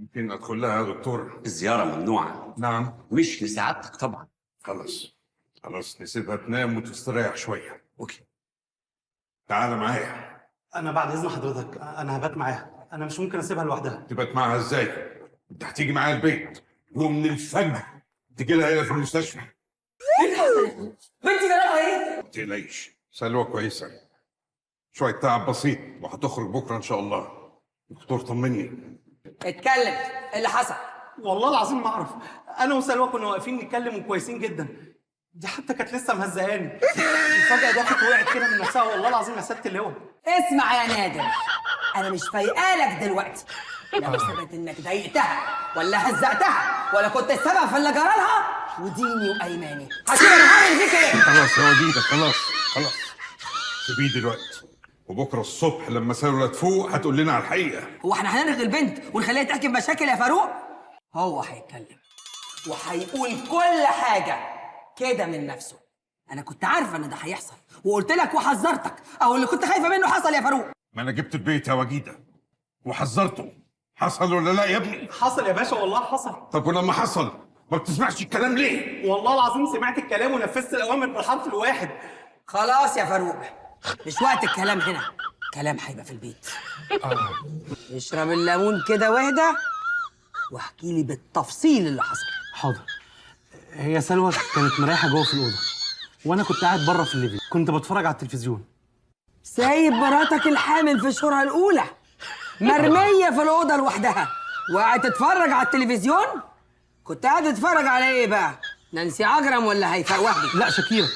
ممكن ادخل لها يا دكتور؟ الزيارة ممنوعة. نعم. مش لسعادتك طبعا. خلاص نسيبها تنام وتستريح شويه. اوكي. تعال معايا. انا بعد اذن حضرتك انا هبات معاها، انا مش ممكن اسيبها لوحدها. تبات معاها ازاي؟ انت هتيجي معايا البيت ومن الفجر تجي لها هنا في المستشفى. بنتي جرالها ايه؟ ما تقلقيش، سلوى كويسه، شويه تعب بسيط وهتخرج بكره ان شاء الله. دكتور طمني. اتكلم، ايه اللي حصل؟ والله العظيم ما اعرف، انا وسلوى كنا واقفين نتكلم وكويسين جدا، دي حتى كانت لسه مهزقاني فجأة دخلت وقعت كده من نفسها، والله العظيم يا سيادة اللواء. اسمع يا نادر، انا مش فايقالك دلوقتي. لا ثبت انك ضايقتها ولا هزقتها ولا كنت السبب في اللي جرالها، وديني وايماني هشوف انا هعمل فيك ايه. خلاص يا وديدك، خلاص. سيبيه دلوقتي، وبكره الصبح لما سلوى تفوق هتقول لنا على الحقيقه. هو احنا هنلغي البنت ونخليها تحكي بمشاكل يا فاروق؟ هو هيتكلم وهيقول كل حاجه كده من نفسه. انا كنت عارفه ان ده هيحصل وقلت لك وحذرتك، او اللي كنت خايفه منه حصل يا فاروق. ما انا جبت البيت يا وجيده وحذرته. حصل ولا لا يا ابني؟ حصل يا باشا، والله حصل. طب ولما حصل ما بتسمعش الكلام ليه؟ والله العظيم سمعت الكلام ونفذت الاوامر بالحرف الواحد. خلاص يا فاروق، مش وقت الكلام هنا، كلام هيبقى في البيت. اشرب الليمون كده واهدى واحكي لي بالتفصيل اللي حصل. حاضر. هي سلوى كانت مريحه جوه في الاوضه، وانا كنت قاعد بره في الليفينج كنت بتفرج على التلفزيون. سايب مراتك الحامل في شهورها الاولى مرميه في الاوضه لوحدها وقاعد تتفرج على التلفزيون؟ كنت قاعد تتفرج على ايه بقى؟ نانسي عجرم ولا هيفاء وهبي؟ لا شاكيرا.